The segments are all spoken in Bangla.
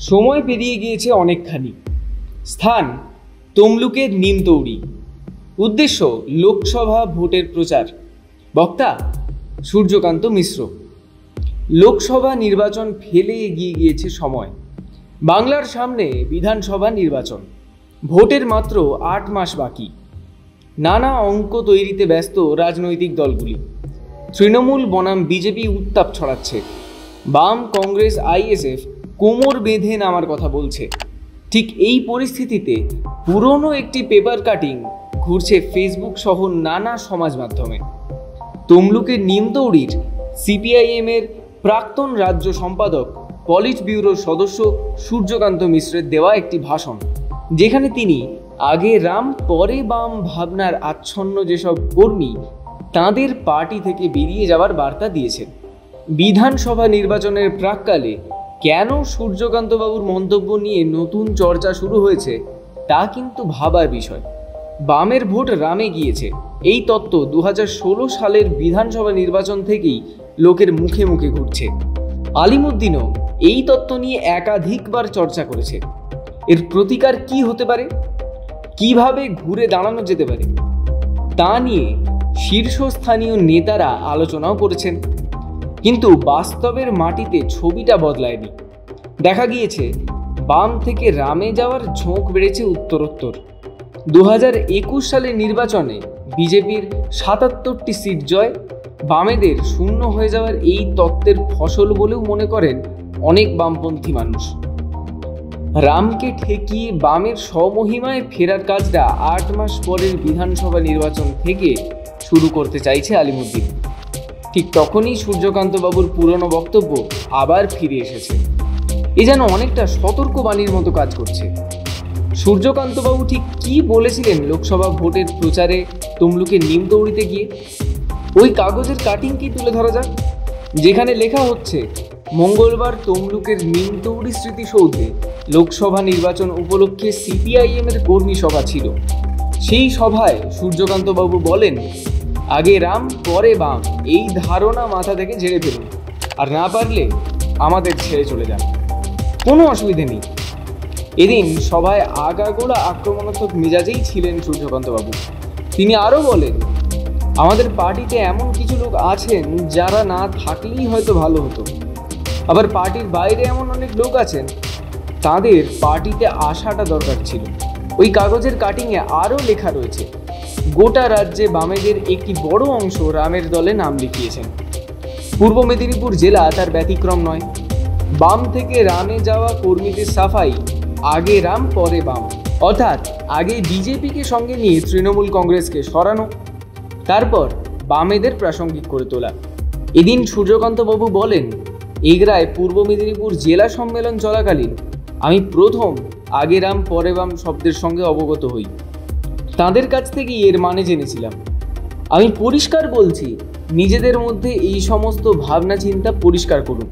সময় পেরিয়ে গিয়েছে অনেকখানি। স্থান তমলুকের নিমতৌড়ি। উদ্দেশ্য লোকসভা ভোটের প্রচার। বক্তা সূর্যকান্ত মিশ্র। লোকসভা নির্বাচন ফেলে এগিয়ে গিয়েছে সময়। বাংলার সামনে বিধানসভা নির্বাচন। ভোটের মাত্র ৮ মাস বাকি। নানা অঙ্ক তৈরিতে ব্যস্ত রাজনৈতিক দলগুলি। তৃণমূল বনাম বিজেপি উত্তাপ ছড়াচ্ছে। বাম, কংগ্রেস, আইএসএফ কোমর বেঁধে নামার কথা বলছে। ঠিক এই পরিস্থিতিতে পুরনো একটি পেপার কাটিং ঘুরছে ফেসবুক সহ নানা সমাজ মাধ্যমে। তমলুকের নিমতৌড়ির সিপিআইএমের প্রাক্তন রাজ্য সম্পাদক, পলিট ব্যুরোর সদস্য সূর্যকান্ত মিশ্রের দেওয়া একটি ভাষণ, যেখানে তিনি আগে রাম পরে বাম ভাবনার আচ্ছন্ন যেসব কর্মী, তাঁদের পার্টি থেকে বেরিয়ে যাওয়ার বার্তা দিয়েছেন। বিধানসভা নির্বাচনের প্রাক্কালে কেন সূর্যকান্তবাবুর মন্তব্য নিয়ে নতুন চর্চা শুরু হয়েছে তা কিন্তু ভাবার বিষয়। বামের ভোট রামে গিয়েছে, এই তত্ত্ব 2016 সালের বিধানসভা নির্বাচন থেকেই লোকের মুখে মুখে ঘুরছে। আলিমুদ্দিনও এই তত্ত্ব নিয়ে একাধিকবার চর্চা করেছে। এর প্রতিকার কি হতে পারে, কিভাবে ঘুরে দাঁড়ানো যেতে পারে তা নিয়ে শীর্ষস্থানীয় নেতারা আলোচনাও করেছেন। কিন্তু বাস্তবের মাটিতে ছবিটা বদলায়নি। দেখা গিয়েছে বাম থেকে রামে যাওয়ার ঝোঁক বেড়েছে উত্তরোত্তর। 2021 সালের নির্বাচনে বিজেপির 77টি সিট জয় বামেদের শূন্য হয়ে যাওয়ার এই তত্ত্বের ফসল বলেও মনে করেন অনেক বামপন্থী মানুষ। রামকে ঠেকিয়ে বামের স্বমহিমায় ফেরার কাজটা 8 মাস পরের বিধানসভা নির্বাচন থেকে শুরু করতে চাইছে আলিমুদ্দিন। ঠিক তখনই সূর্যকান্তবাবুর পুরনো বক্তব্য আবার ফিরে এসেছে। এ যেন অনেকটা সতর্কবাণীর মতো কাজ করছে। সূর্যকান্তবাবু ঠিক কি বলেছিলেন লোকসভা ভোটের প্রচারে তমলুকের নিমতৌড়িতে গিয়ে? ওই কাগজের কাটিং কি তুলে ধরা যাক, যেখানে লেখা হচ্ছে, মঙ্গলবার তমলুকের নিমতৌড়ি স্মৃতিসৌধে লোকসভা নির্বাচন উপলক্ষে সিপিআইএমের কর্মী সভা ছিল। সেই সভায় সূর্যকান্তবাবু বলেন, আগে রাম পরে বাম এই ধারণা মাথা থেকে ঝেড়ে ফেলুন, আর না পারলে আমাদের ছেড়ে চলে যান, কোনো অসুবিধে নেই। এদিন সভায় আগাগোড়া আক্রমণাত্মক মেজাজেই ছিলেন সূর্যকান্তবাবু। তিনি আরও বলেন, আমাদের পার্টিতে এমন কিছু লোক আছেন যারা না থাকলেই হয়তো ভালো হতো। আবার পার্টির বাইরে এমন অনেক লোক আছেন, তাদের পার্টিতে আসাটা দরকার ছিল। ওই কাগজের কাটিংয়ে আরও লেখা রয়েছে, গোটা রাজ্যে বামেদের একটি বড় অংশ রামের দলে নাম লিখিয়েছেন। পূর্ব মেদিনীপুর জেলা তার ব্যতিক্রম নয়। বাম থেকে রামে যাওয়া কর্মীদের সাফাই, আগে রাম পরে বাম, অর্থাৎ আগে বিজেপিকে সঙ্গে নিয়ে তৃণমূল কংগ্রেসকে সরানো, তারপর বামেদের প্রাসঙ্গিক করে তোলা। এদিন সূর্যকান্তবাবু বলেন, এগরায় পূর্ব মেদিনীপুর জেলা সম্মেলন চলাকালীন আমি প্রথম আগে রাম পরে বাম শব্দের সঙ্গে অবগত হই। তাঁদের কাছ থেকেই এর মানে জেনেছিলাম। আমি পরিষ্কার বলছি, নিজেদের মধ্যে এই সমস্ত ভাবনা চিন্তা পরিষ্কার করুন,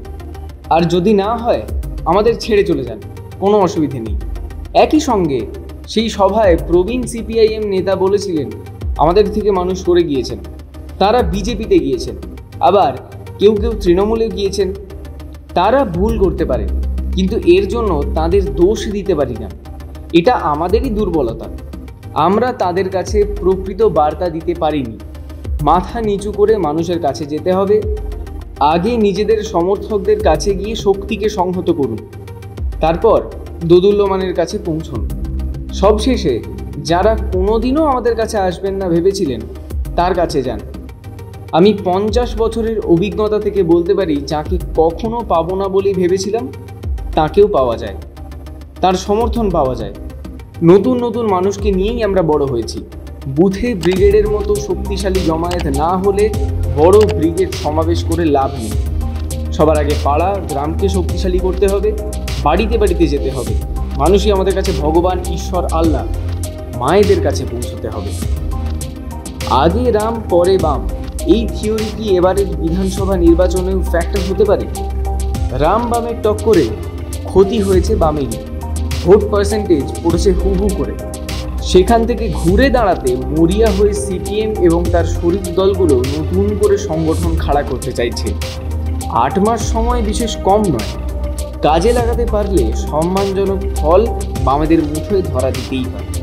আর যদি না হয় আমাদের ছেড়ে চলে যান, কোনো অসুবিধে নেই। একই সঙ্গে সেই সভায় প্রবীণ সিপিআইএম নেতা বলেছিলেন, আমাদের থেকে মানুষ সরে গিয়েছেন, তারা বিজেপিতে গিয়েছেন, আবার কেউ কেউ তৃণমূলে গিয়েছেন। তারা ভুল করতে পারে, কিন্তু এর জন্য তাদের দোষ দিতে পারি না। এটা আমাদেরই দুর্বলতা। আমরা তাদের কাছে প্রকৃত বার্তা দিতে পারিনি। মাথা নিচু করে মানুষের কাছে যেতে হবে। আগে নিজেদের সমর্থকদের কাছে গিয়ে শক্তিকে সংহত করুন, তারপর দোদুল্যমানের কাছে পৌঁছুন। সবশেষে যারা কোনোদিনও আমাদের কাছে আসবেন না ভেবেছিলেন, তার কাছে যান। আমি 50 বছরের অভিজ্ঞতা থেকে বলতে পারি, যাকে কখনো পাবো না বলেই ভেবেছিলাম, তাকেও পাওয়া যায়, তার সমর্থন পাওয়া যায়। নতুন নতুন মানুষকে নিয়েই আমরা বড় হয়েছি। বুথে ব্রিগেডের মতো শক্তিশালী জমায়েত না হলে বড় ব্রিগেড সমাবেশ করে লাভ নেই। সবার আগে পাড়া গ্রামকে শক্তিশালী করতে হবে, বাড়িতে বাড়িতে যেতে হবে। মানুষই আমাদের কাছে ভগবান, ঈশ্বর, আল্লাহ, মায়েদের কাছে পৌঁছতে হবে। আগে রাম পরে বাম, এই থিওরি কি এবারের বিধানসভা নির্বাচনেও ফ্যাক্টর হতে পারে? রাম বামের টক্করে ক্ষতি হয়েছে বামেরই। ভোট পার্সেন্টেজ পড়েছে হু হু করে। সেখান থেকে ঘুরে দাঁড়াতে মরিয়া হয়ে সিপিএম এবং তার শরিক দলগুলো নতুন করে সংগঠন খাড়া করতে চাইছে। 8 মাস সময় বিশেষ কম নয়। কাজে লাগাতে পারলে সম্মানজনক ফল বামেদের মুঠোয় ধরা দিতেই পারে।